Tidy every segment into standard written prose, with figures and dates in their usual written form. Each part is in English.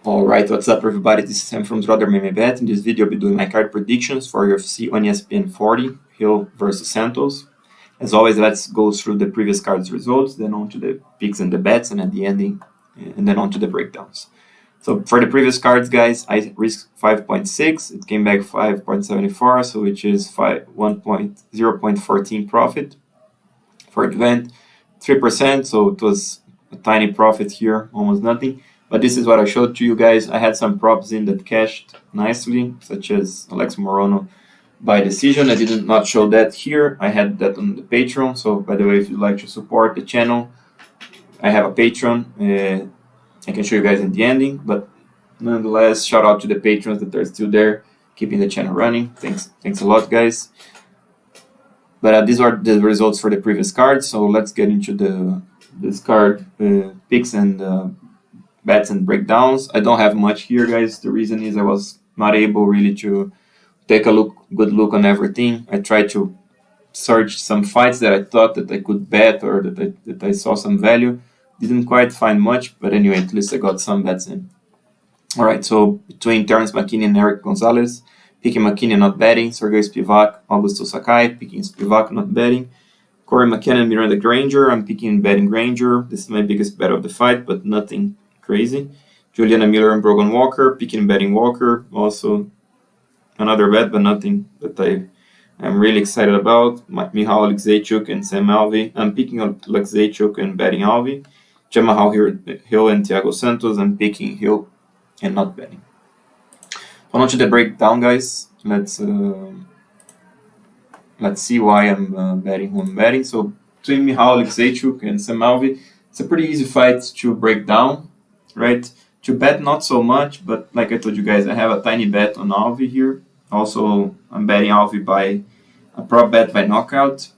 Alright, what's up everybody, this is Sam from Bet. In this video I'll be doing my card predictions for UFC on ESPN 40, Hill versus Santos. As always, let's go through the previous cards results, then on to the picks and the bets, and at the ending, and then on to the breakdowns. So for the previous cards, guys, I risked 5.6, it came back 5.74, so which is 0.14 profit. For the event, 3%, so it was a tiny profit here, almost nothing. But this is what I showed to you guys. I had some props in that cashed nicely, such as Alex Morono by decision. I did not show that here. I had that on the Patreon. So, by the way, if you'd like to support the channel, I have a Patreon. I can show you guys in the ending. But nonetheless, shout out to the patrons that are still there, keeping the channel running. Thanks a lot, guys. But these are the results for the previous cards. So let's get into this card picks and bets and breakdowns. I don't have much here, guys. The reason is I was not able really to take a good look on everything. I tried to search some fights that I thought that I could bet or that I saw some value. Didn't quite find much, but anyway, at least I got some bets in. All right, so between Terrence McKinney and Eric Gonzalez, picking McKinney not betting. Sergey Spivak, Augusto Sakai, picking Spivak not betting. Corey McKenna, Miranda Granger, I'm picking betting Granger. This is my biggest bet of the fight, but nothing crazy. Juliana Miller and Brogan Walker, picking betting Walker. Also another bet, but nothing that I'm really excited about. Michal Alexeychuk and Sam Alvey. I'm picking Alexeychuk and betting Alvey. Jamahal Hill and Thiago Santos. I'm picking Hill and not betting. On to the breakdown, guys. Let's see why I'm betting who I'm betting. So between Michal Alexeychuk and Sam Alvey, it's a pretty easy fight to break down, right? To bet not so much, but like I told you guys, I have a tiny bet on Alvey here. Also, I'm betting Alvey by a prop bet by knockout.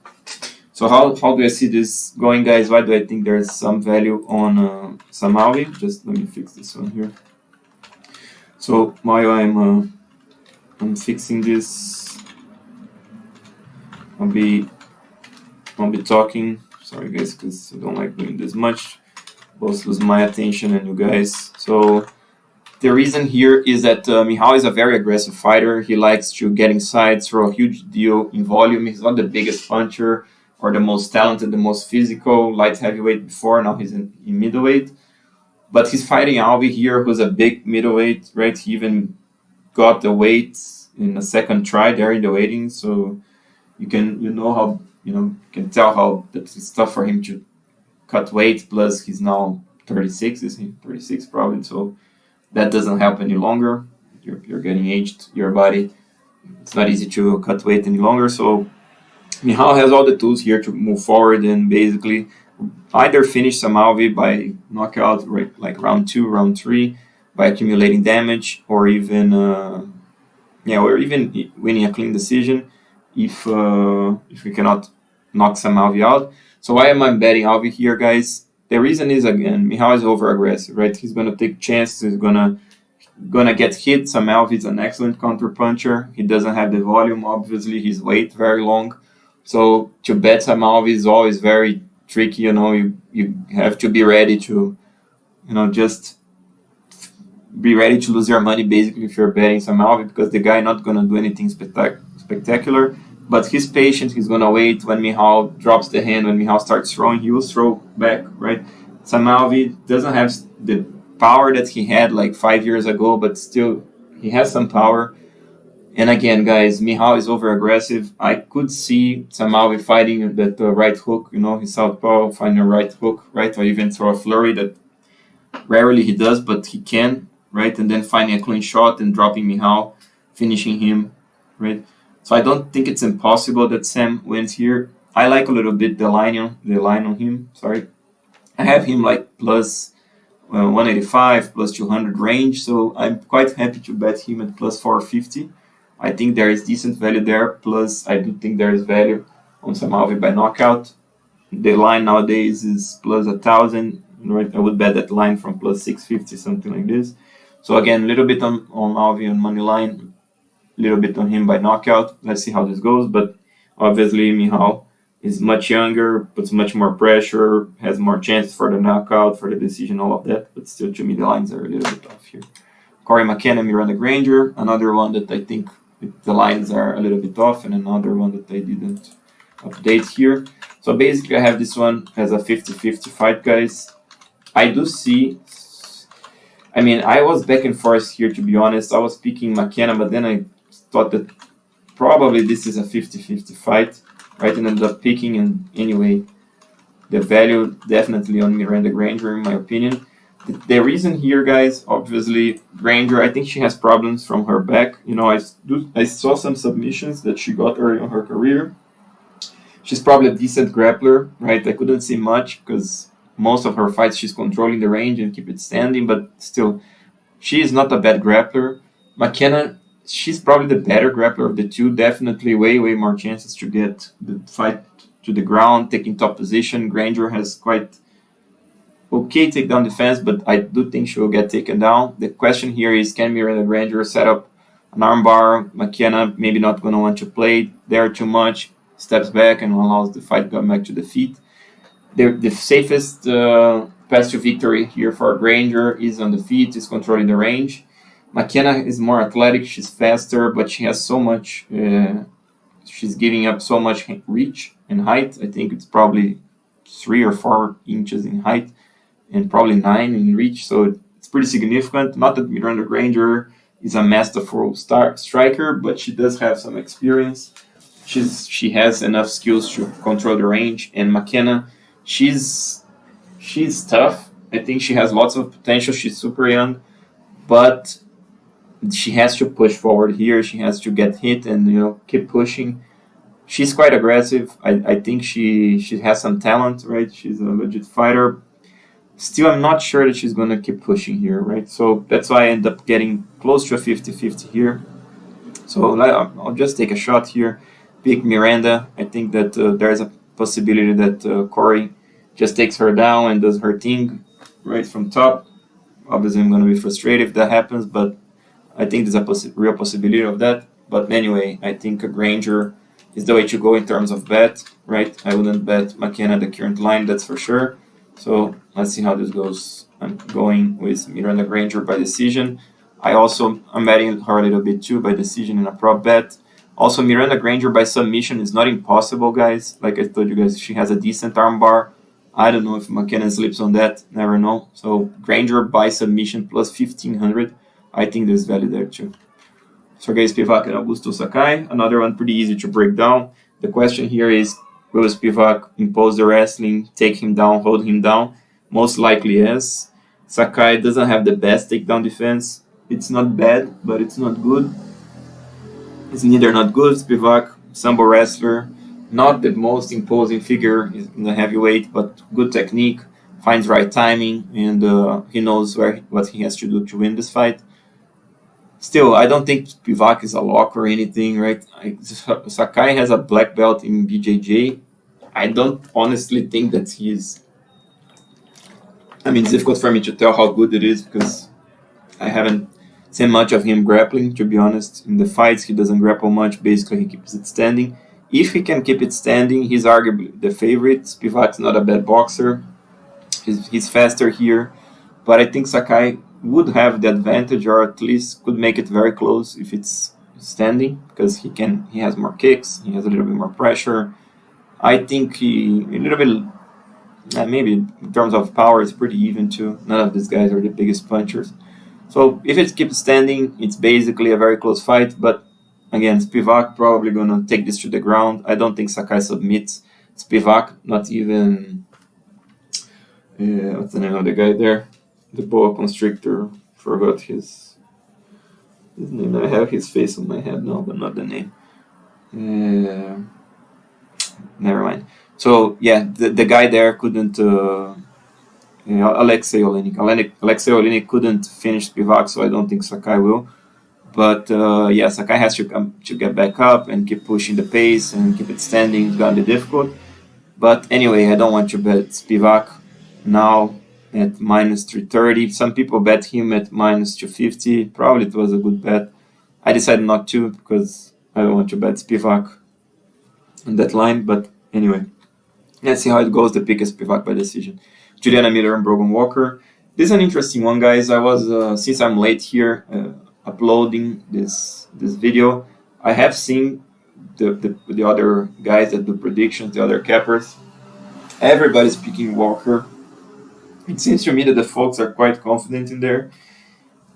So how do I see this going, guys? Why do I think there's some value on Sam Alvey? Just let me fix this one here. So while I'm fixing this, I'll be talking. Sorry guys, because I don't like doing this much. Both lose my attention and you guys. So the reason here is that Michal is a very aggressive fighter. He likes to get inside, throw a huge deal in volume. He's not the biggest puncher or the most talented, the most physical, light heavyweight before. Now he's in middleweight. But he's fighting Alvey here, who's a big middleweight, right? He even got the weight in the second try there in the weighting. So you can tell how it's tough for him to cut weight. Plus he's now 36, is he? 36 probably. So that doesn't help any longer. You're getting aged, your body. It's not easy to cut weight any longer. So Michal has all the tools here to move forward and basically either finish Sam Alvey by knockout, right, like round 2, round 3, by accumulating damage, or even winning a clean decision if we cannot knock Sam Alvey out. So why am I betting Alvey here, guys? The reason is, again, Michal is over aggressive, right? He's gonna take chances. He's gonna get hit. Sam Alvey is an excellent counter puncher. He doesn't have the volume, obviously. His weight very long. So to bet Sam Alvey is always very tricky. You have to be ready to, just be ready to lose your money basically if you're betting Sam Alvey, because the guy not gonna do anything spectacular. But he's patient. He's gonna wait when Michal drops the hand. When Michal starts throwing, he will throw back, right? Sam Alvey doesn't have the power that he had like 5 years ago, but still he has some power. And again, guys, Michal is over aggressive. I could see Sam Alvey fighting that right hook, his southpaw, finding a right hook, right, or even throw a flurry that rarely he does, but he can, right, and then finding a clean shot and dropping Michal, finishing him, right. So I don't think it's impossible that Sam wins here. I like a little bit the line on him. Sorry, I have him like plus 185, plus 200 range. So I'm quite happy to bet him at plus 450. I think there is decent value there. Plus, I do think there is value on Sam Alvey by knockout. The line nowadays is plus 1,000. Right, I would bet that line from plus 650, something like this. So again, a little bit on Alvey on money line. Little bit on him by knockout. Let's see how this goes, but obviously Michal is much younger, puts much more pressure, has more chances for the knockout, for the decision, all of that. But still, to me, the lines are a little bit off here. Corey McKenna, Miranda Granger, another one that I think the lines are a little bit off, and another one that I didn't update here. So basically, I have this one as a 50-50 fight, guys. I do see. I mean, I was back and forth here, to be honest. I was picking McKenna, but then I thought that probably this is a 50-50 fight, right? And ended up picking, and anyway, the value definitely on Miranda Granger, in my opinion. The reason here, guys, obviously, Granger, I think she has problems from her back. You know, I saw some submissions that she got early in her career. She's probably a decent grappler, right? I couldn't see much because most of her fights she's controlling the range and keep it standing, but still, she is not a bad grappler. McKenna, she's probably the better grappler of the two. Definitely way more chances to get the fight to the ground, taking top position. Granger has quite okay takedown defense, but I do think she will get taken down. The question here is, can Miranda Granger set up an armbar? McKenna maybe not going to want to play there too much, steps back and allows the fight to come back to the feet. The safest path to victory here for Granger is on the feet, is controlling the range. McKenna is more athletic, she's faster, but she has so much, she's giving up so much reach and height. I think it's probably 3 or 4 inches in height and probably 9 in reach, so it's pretty significant. Not that Miranda Granger is a masterful striker, but she does have some experience. She has enough skills to control the range, and McKenna, she's tough. I think she has lots of potential. She's super young, but she has to push forward here. She has to get hit and keep pushing. She's quite aggressive. I think she has some talent, right? She's a legit fighter. Still, I'm not sure that she's going to keep pushing here, right? So that's why I end up getting close to a 50-50 here. So I'll just take a shot here, pick Miranda. I think that there's a possibility that Corey just takes her down and does her thing right from top. Obviously, I'm going to be frustrated if that happens, but I think there's a real possibility of that. But anyway, I think a Granger is the way to go in terms of bet, right? I wouldn't bet McKenna the current line, that's for sure. So let's see how this goes. I'm going with Miranda Granger by decision. I'm betting her a little bit too by decision in a prop bet. Also, Miranda Granger by submission is not impossible, guys. Like I told you guys, she has a decent armbar. I don't know if McKenna slips on that. Never know. So Granger by submission plus 1,500. I think there's value there too. Sergei Spivak and Augusto Sakai. Another one pretty easy to break down. The question here is, will Spivak impose the wrestling, take him down, hold him down? Most likely yes. Sakai doesn't have the best takedown defense. It's not bad, but it's not good. It's neither not good. Spivak, sambo wrestler, not the most imposing figure in the heavyweight, but good technique, finds right timing, and he knows what he has to do to win this fight. Still, I don't think Spivak is a lock or anything, right? Sakai has a black belt in BJJ. I don't honestly think that he's... I mean, it's difficult for me to tell how good it is because I haven't seen much of him grappling, to be honest. In the fights, he doesn't grapple much. Basically, he keeps it standing. If he can keep it standing, he's arguably the favorite. Spivak's not a bad boxer. He's faster here. But I think Sakai would have the advantage, or at least could make it very close if it's standing, because he has more kicks, he has a little bit more pressure. I think he a little bit, maybe in terms of power, it's pretty even too. None of these guys are the biggest punchers. So if it keeps standing, it's basically a very close fight. But again, Spivak probably gonna take this to the ground. I don't think Sakai submits. Spivak, not even what's the name of the guy there? The boa constrictor, forgot his name. I have his face on my head now, but not the name. Never mind. So yeah, the guy there couldn't. Alexei Oleinik couldn't finish Spivak, so I don't think Sakai will. But Sakai has to get back up and keep pushing the pace and keep it standing. It's gonna be difficult. But anyway, I don't want to bet Spivak now at minus 330. Some people bet him at minus 250. Probably it was a good bet. I decided not to because I don't want to bet Spivak on that line. But Anyway, let's see how it goes. The pick is pivot by decision. Juliana Miller and Brogan Walker. This is an interesting one, guys. I was since I'm late here uploading this video, I have seen the other guys that do predictions, the other cappers. Everybody's picking Walker. It seems to me that the folks are quite confident in there.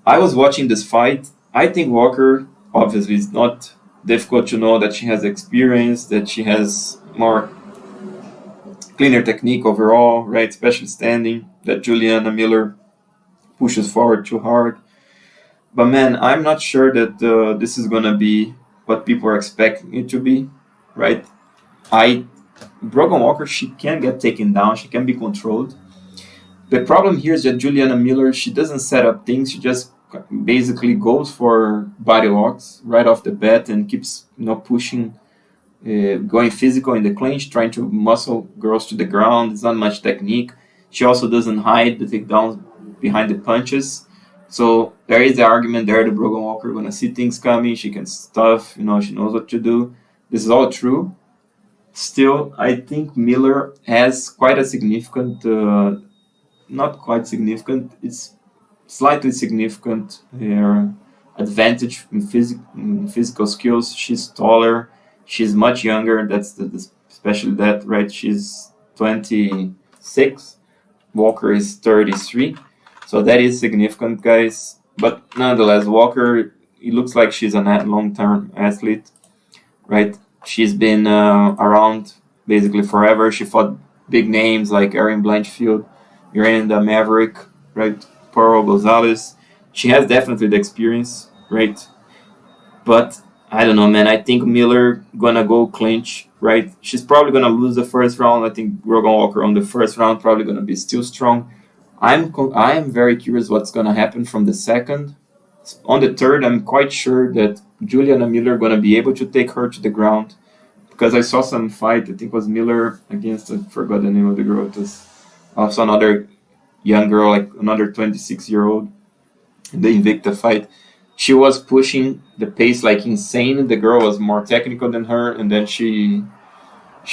I was watching this fight. I think Walker, obviously, is not difficult to know that she has experience, that she has more cleaner technique overall, right? Especially standing, that Juliana Miller pushes forward too hard. But man, I'm not sure that this is gonna be what people are expecting it to be, right? I Brogan Walker, she can get taken down, she can be controlled. The problem here is that Juliana Miller, she doesn't set up things, she just basically goes for body locks right off the bat and keeps pushing, going physical in the clinch, trying to muscle girls to the ground. It's not much technique. She also doesn't hide the takedowns behind the punches. So there is the argument there that Brogan Walker gonna see things coming. She can stuff. She knows what to do. This is all true. Still, I think Miller has quite a significant, not quite significant. It's slightly significant advantage in physical skills. She's taller. She's much younger. That's especially that, right? She's 26. Walker is 33. So that is significant, guys. But nonetheless, Walker, it looks like she's a long-term athlete, right? She's been around basically forever. She fought big names like Erin Blanchfield, Miranda Maverick, right? Pearl Gonzalez. She has definitely the experience, right? But I don't know, man. I think Miller gonna go clinch, right? She's probably gonna lose the first round. I think Brogan Walker on the first round probably gonna be still strong. I'm very curious what's gonna happen from the second. On the third, I'm quite sure that Juliana Miller gonna be able to take her to the ground because I saw some fight. I think it was Miller against, I forgot the name of the girl. It was also another young girl, like another 26-year-old in the Invicta fight. She was pushing the pace like insane. The girl was more technical than her, and then she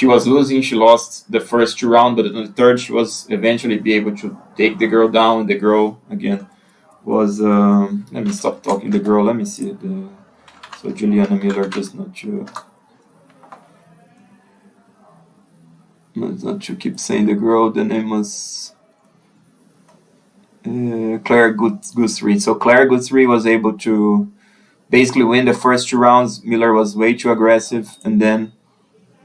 was losing. She lost the first two rounds, but in the third, she was eventually be able to take the girl down. The girl again was. Let me stop talking. The girl. Let me see it. So Juliana Miller, just not to. Not to keep saying the girl. The name was Claire Guthrie. So Claire Guthrie was able to basically win the first two rounds. Miller was way too aggressive, and then.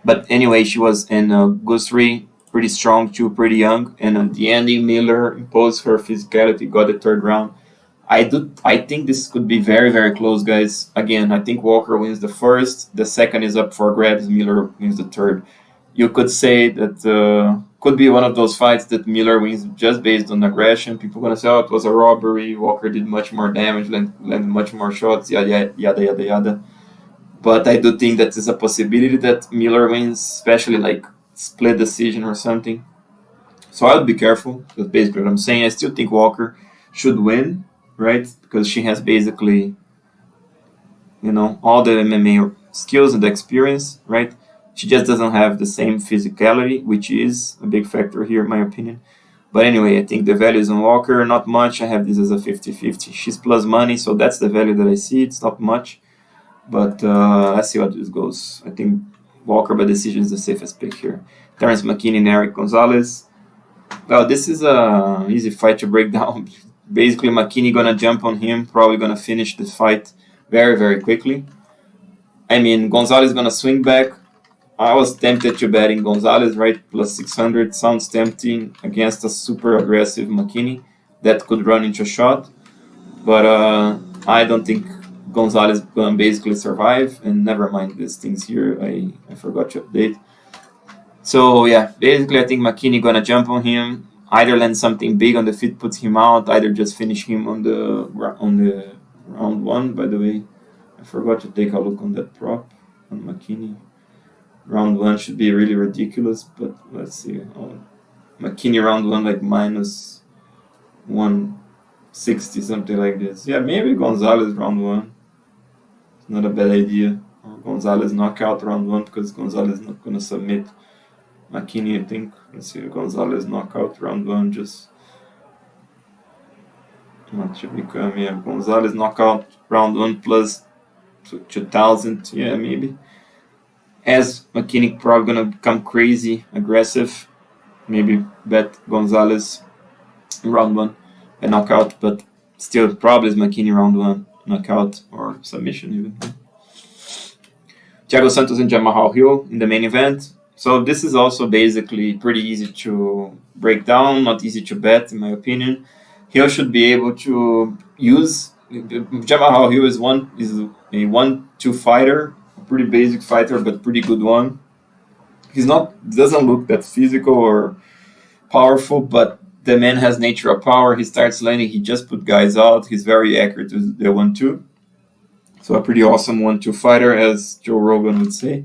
But anyway, she was in Guthrie, pretty strong too, pretty young. And at the end, Miller imposed her physicality, got the third round. I think this could be very, very close, guys. Again, I think Walker wins the first. The second is up for grabs. Miller wins the third. You could say that could be one of those fights that Miller wins just based on aggression. People are going to say, oh, it was a robbery. Walker did much more damage, landed much more shots, yada, yada, yada, yada. But I do think that there's a possibility that Miller wins, especially like split decision or something. So I'll be careful. That's basically what I'm saying. I still think Walker should win, right? Because she has basically, all the MMA skills and the experience, right? She just doesn't have the same physicality, which is a big factor here, in my opinion. But anyway, I think the value is on Walker, not much. I have this as a 50-50. She's plus money, so that's the value that I see. It's not much. But let's see how this goes. I think Walker by decision is the safest pick here. Terrence McKinney and Eric Gonzalez. Well, this is a easy fight to break down. Basically, McKinney gonna jump on him, probably gonna finish the fight very, very quickly. I mean, Gonzalez gonna swing back. I was tempted to bet in Gonzalez, right? Plus 600 sounds tempting against a super aggressive McKinney that could run into a shot. But I don't think Gonzalez gonna basically survive, and never mind these things here. I forgot to update. So yeah, basically I think McKinney gonna jump on him, either land something big on the feet, puts him out, either just finish him on the round one. By the way, I forgot to take a look on that prop on McKinney. Round one should be really ridiculous, but let's see. McKinney round one like minus 160, something like this. Yeah, maybe Gonzalez round one. Not a bad idea. Or Gonzalez knockout round one because Gonzalez is not going to submit. McKinney, I think. Let's see, Gonzalez knockout round 1, just not to become, yeah, Gonzalez knockout round 1 plus 2000, yeah, maybe. As McKinney probably gonna become crazy, aggressive, maybe bet Gonzalez round 1 a knockout, but still probably is McKinney round 1 knockout or submission even. Thiago Santos and Jamal Hill in the main event. So this is also basically pretty easy to break down, not easy to bet in my opinion. Hill should be able to use Jamal Hill is a 1-2 fighter, a pretty basic fighter but pretty good one. He's not doesn't look that physical or powerful, but the man has nature of power. He starts landing, he just put guys out. He's very accurate with the 1-2. So a pretty awesome 1-2 fighter, as Joe Rogan would say.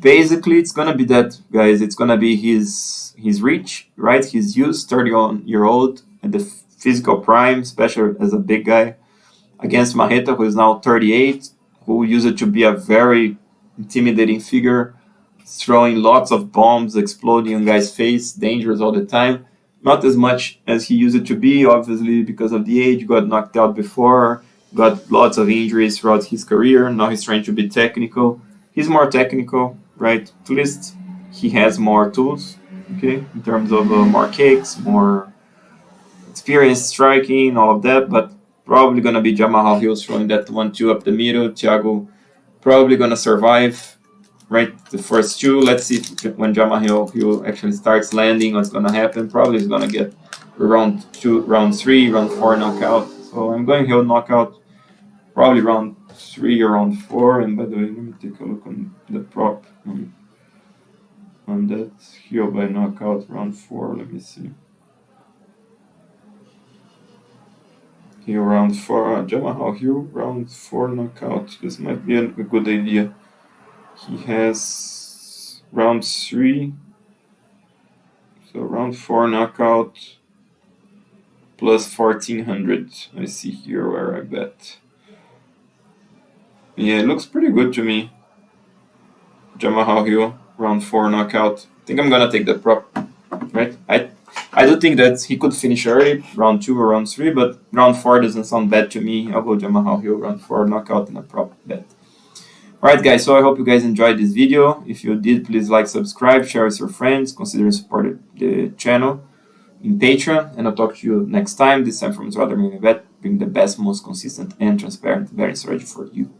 Basically, it's gonna be that, guys. It's gonna be his reach, right? His use, 31-year-old at the physical prime, especially as a big guy, against Marreta, who is now 38, who used to be a very intimidating figure, throwing lots of bombs, exploding on guys' face, dangerous all the time. Not as much as he used to be, obviously, because of the age, got knocked out before, got lots of injuries throughout his career. Now he's trying to be technical. He's more technical, right? At least he has more tools, okay, in terms of more kicks, more experience striking, all of that, but probably going to be Jamal Hill throwing that 1-2 up the middle. Thiago probably going to survive, right? The first 2. Let's see if, when Jamal Hill actually starts landing, what's going to happen. Probably is going to get round 2, round 3, round 4 knockout. So I'm going Hill knockout, probably round 3 or round 4. And by the way, let me take a look on the prop on that. Hill by knockout, round 4. Let me see. Hill round 4, Jamal Hill round 4 knockout. This might be a good idea. He has round 3, so round 4 knockout plus 1400. I see here where I bet. Yeah, it looks pretty good to me. Jamal Hill round 4 knockout. I think I'm gonna take the prop, right? I do think that he could finish early, round 2 or round 3, but round 4 doesn't sound bad to me. I'll go Jamal Hill round 4 knockout in a prop bet. Alright guys, so I hope you guys enjoyed this video. If you did, please like, subscribe, share with your friends, consider supporting the channel in Patreon, and I'll talk to you next time. This time from Mr. Bet, bring the best, most consistent and transparent betting strategy for you.